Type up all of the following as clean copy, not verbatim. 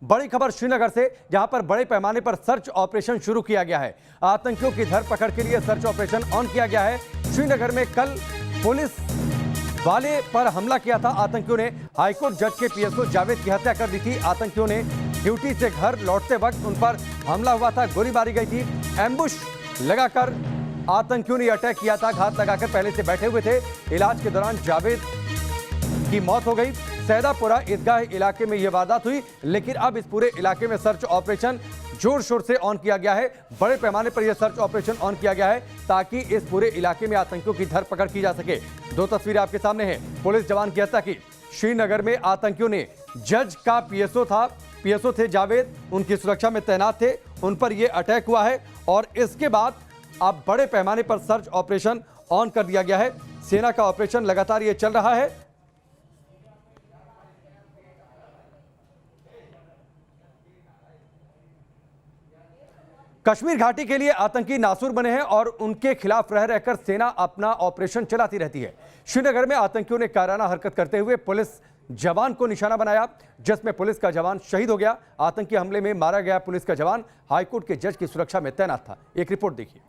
बड़ी खबर श्रीनगर से, जहां पर बड़े पैमाने पर सर्च ऑपरेशन शुरू किया गया है। आतंकियों की धरपकड़ के लिए सर्च ऑपरेशन ऑन किया गया है। श्रीनगर में कल पुलिस वाले पर हमला किया था आतंकियों ने। हाईकोर्ट जज के पीएसओ जावेद की हत्या कर दी थी। आतंकियों ने ड्यूटी से घर लौटते वक्त उन पर हमला हुआ था, गोली मारी गई थी। एम्बुश लगाकर आतंकियों ने अटैक किया था, घात लगाकर पहले से बैठे हुए थे। इलाज के दौरान जावेद की मौत हो गई। सैदापुरा ईदगाह इलाके में यह वारदात हुई, लेकिन अब इस पूरे इलाके में सर्च ऑपरेशन जोर शोर से ऑन किया गया है। बड़े पैमाने पर यह सर्च ऑपरेशन ऑन किया गया है ताकि इस पूरे इलाके में आतंकियों की धरपकड़ की जा सके। दो तस्वीरें आपके सामने हैं। पुलिस जवान की हत्या की। श्रीनगर में आतंकियों ने जज का पीएसओ थे जावेद, उनकी सुरक्षा में तैनात थे, उन पर यह अटैक हुआ है और इसके बाद अब बड़े पैमाने पर सर्च ऑपरेशन ऑन कर दिया गया है। सेना का ऑपरेशन लगातार यह चल रहा है। कश्मीर घाटी के लिए आतंकी नासूर बने हैं और उनके खिलाफ रह रहकर सेना अपना ऑपरेशन चलाती रहती है। श्रीनगर में आतंकियों ने कायराना हरकत करते हुए पुलिस जवान को निशाना बनाया, जिसमें पुलिस का जवान शहीद हो गया। आतंकी हमले में मारा गया पुलिस का जवान हाईकोर्ट के जज की सुरक्षा में तैनात था। एक रिपोर्ट देखिए।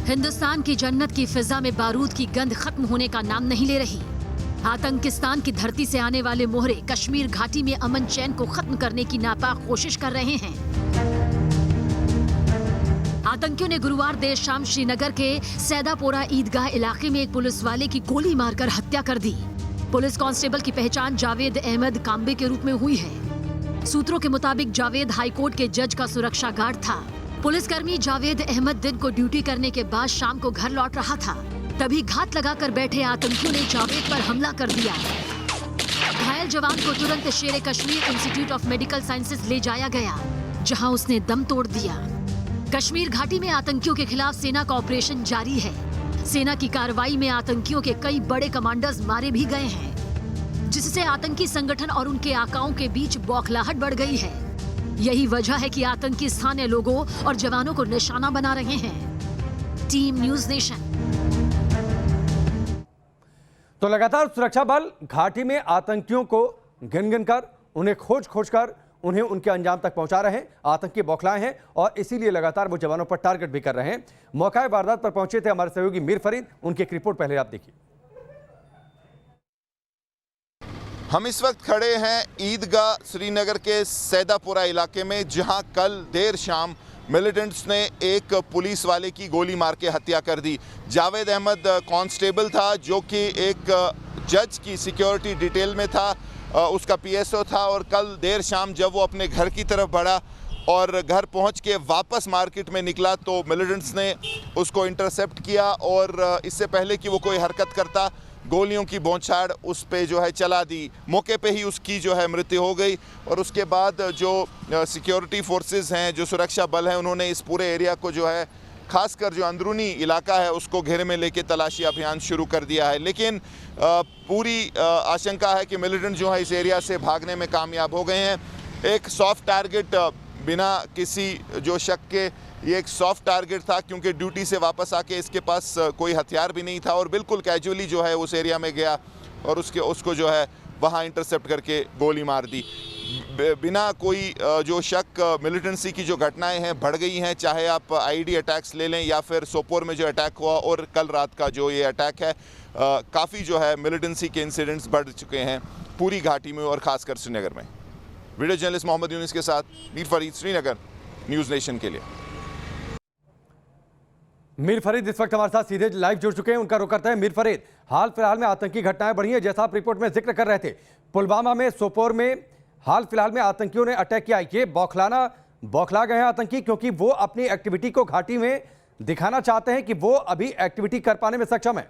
हिंदुस्तान की जन्नत की फिजा में बारूद की गंध खत्म होने का नाम नहीं ले रही। आतंकिस्तान की धरती से आने वाले मोहरे कश्मीर घाटी में अमन चैन को खत्म करने की नापाक कोशिश कर रहे हैं। आतंकियों ने गुरुवार देर शाम श्रीनगर के सैदापोरा ईदगाह इलाके में एक पुलिस वाले की गोली मारकर हत्या कर दी। पुलिस कांस्टेबल की पहचान जावेद अहमद काम्बे के रूप में हुई है। सूत्रों के मुताबिक जावेद हाईकोर्ट के जज का सुरक्षा गार्ड था। पुलिसकर्मी जावेद अहमद दिन को ड्यूटी करने के बाद शाम को घर लौट रहा था, तभी घात लगाकर बैठे आतंकियों ने जावेद पर हमला कर दिया। घायल जवान को तुरंत शेर Kashmir institute of medical sciences ले जाया गया, जहां उसने दम तोड़ दिया। कश्मीर घाटी में आतंकियों के खिलाफ सेना का ऑपरेशन जारी है। सेना की कार्रवाई में आतंकियों के कई बड़े कमांडर्स मारे भी गए हैं, जिससे आतंकी संगठन और उनके आकाओं के बीच बौखलाहट बढ़ गई है। यही वजह है कि आतंकी स्थानीय लोगों और जवानों को निशाना बना रहे हैं। Team news nation. तो लगातार सुरक्षा बल घाटी में आतंकियों को गिन गिन कर, उन्हें खोज खोज कर उन्हें उनके अंजाम तक पहुंचा रहे हैं। आतंकी बौखलाए हैं और इसीलिए लगातार वो जवानों पर टारगेट भी कर रहे हैं। मौका वारदात पर पहुंचे थे हमारे सहयोगी मीर फरीद, उनकी एक रिपोर्ट पहले आप देखिए। हम इस वक्त खड़े हैं ईदगाह श्रीनगर के सैदापुरा इलाके में, जहां कल देर शाम मिलिटेंट्स ने एक पुलिस वाले की गोली मार के हत्या कर दी। जावेद अहमद कांस्टेबल था, जो कि एक जज की सिक्योरिटी डिटेल में था, उसका पीएसओ था। और कल देर शाम जब वो अपने घर की तरफ बढ़ा और घर पहुंच के वापस मार्केट में निकला, तो मिलिटेंट्स ने उसको इंटरसेप्ट किया और इससे पहले कि वो कोई हरकत करता, गोलियों की बौछार उस पे जो है चला दी। मौके पे ही उसकी जो है मृत्यु हो गई। और उसके बाद जो सिक्योरिटी फोर्सेस हैं, जो सुरक्षा बल हैं, उन्होंने इस पूरे एरिया को जो है, खासकर जो अंदरूनी इलाका है, उसको घेरे में लेके तलाशी अभियान शुरू कर दिया है। लेकिन पूरी आशंका है कि मिलिटेंट जो है इस एरिया से भागने में कामयाब हो गए हैं। एक सॉफ्ट टारगेट, बिना किसी जो शक के, ये एक सॉफ्ट टारगेट था, क्योंकि ड्यूटी से वापस आके इसके पास कोई हथियार भी नहीं था और बिल्कुल कैजुअली जो है उस एरिया में गया और उसको जो है वहाँ इंटरसेप्ट करके गोली मार दी। बिना कोई जो शक मिलिटेंसी की जो घटनाएं हैं बढ़ गई हैं, चाहे आप आईडी अटैक्स ले लें या फिर सोपोर में जो अटैक हुआ और कल रात का जो ये अटैक है, काफ़ी जो है मिलिटेंसी के इंसिडेंट्स बढ़ चुके हैं पूरी घाटी में और ख़ासकर श्रीनगर में। वीडियो जर्नलिस्ट मोहम्मद यूनिस के साथ मीर फरीद, श्रीनगर, न्यूज़ नेशन के लिए। मीर फरीद इस वक्त हमारे साथ सीधे लाइव जुड़ चुके हैं, उनका रुख करते हैं। मीर फरीद, हाल फिलहाल में आतंकी घटनाएं बढ़ी हैं, जैसा आप रिपोर्ट में जिक्र कर रहे थे। पुलवामा में, सोपोर में हाल फिलहाल में आतंकियों ने अटैक किया। ये बौखला गए हैं आतंकी, क्योंकि वो अपनी एक्टिविटी को घाटी में दिखाना चाहते हैं कि वो अभी एक्टिविटी कर पाने में सक्षम है।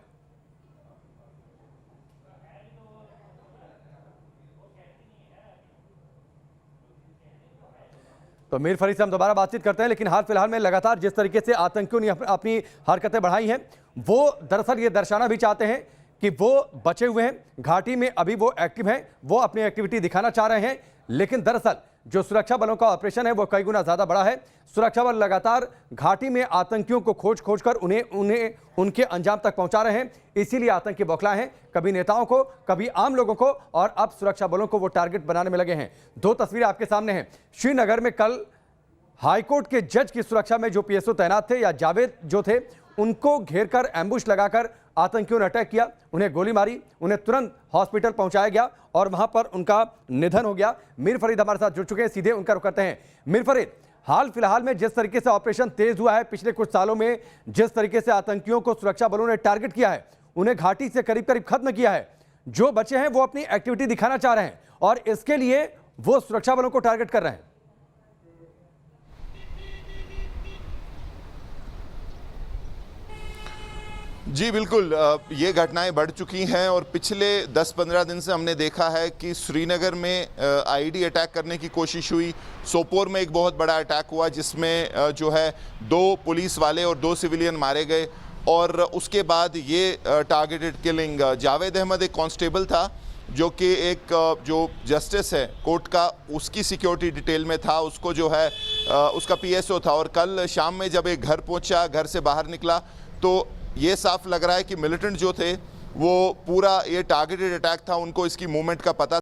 तो मीर फरीद से हम दोबारा बातचीत करते हैं, लेकिन हाल फिलहाल में लगातार जिस तरीके से आतंकियों ने अपनी हरकतें बढ़ाई हैं, वो दरअसल ये दर्शाना भी चाहते हैं कि वो बचे हुए हैं घाटी में, अभी वो एक्टिव हैं, वो अपनी एक्टिविटी दिखाना चाह रहे हैं। लेकिन दरअसल जो सुरक्षा बलों का ऑपरेशन है वो कई गुना ज्यादा बड़ा है। सुरक्षा बल लगातार घाटी में आतंकियों को खोज कर उन्हें उनके अंजाम तक पहुंचा रहे हैं। इसीलिए आतंकी बौखलाए हैं, कभी नेताओं को, कभी आम लोगों को, और अब सुरक्षा बलों को वो टारगेट बनाने में लगे हैं। दो तस्वीरें आपके सामने हैं। श्रीनगर में कल हाईकोर्ट के जज की सुरक्षा में जो पीएसओ तैनात थे या जावेद जो थे, उनको घेरकर एम्बुश लगाकर आतंकियों ने अटैक किया, उन्हें गोली मारी, उन्हें तुरंत हॉस्पिटल पहुंचाया गया और वहां पर उनका निधन हो गया। मीर फरीद हमारे साथ जुड़ चुके हैं, सीधे उनका रुख करते हैं। मीर फरीद, हाल फिलहाल में जिस तरीके से ऑपरेशन तेज हुआ है, पिछले कुछ सालों में जिस तरीके से आतंकियों को सुरक्षा बलों ने टारगेट किया है, उन्हें घाटी से करीब करीब खत्म किया है, जो बचे हैं वो अपनी एक्टिविटी दिखाना चाह रहे हैं और इसके लिए वो सुरक्षा बलों को टारगेट कर रहे हैं। जी बिल्कुल, ये घटनाएं बढ़ चुकी हैं और पिछले 10-15 दिन से हमने देखा है कि श्रीनगर में आईईडी अटैक करने की कोशिश हुई। सोपोर में एक बहुत बड़ा अटैक हुआ जिसमें जो है 2 पुलिस वाले और 2 सिविलियन मारे गए और उसके बाद ये टारगेटेड किलिंग। जावेद अहमद एक कांस्टेबल था जो कि एक जो जस्टिस है कोर्ट का, उसकी सिक्योरिटी डिटेल में था, उसको जो है उसका पीएसओ था और कल शाम में जब एक घर पहुंचा, घर से बाहर निकला तो ये साफ लग रहा है कि मिलिटेंट जो थे वो पूरा ये टारगेटेड अटैक था, उनको इसकी मूवमेंट का पता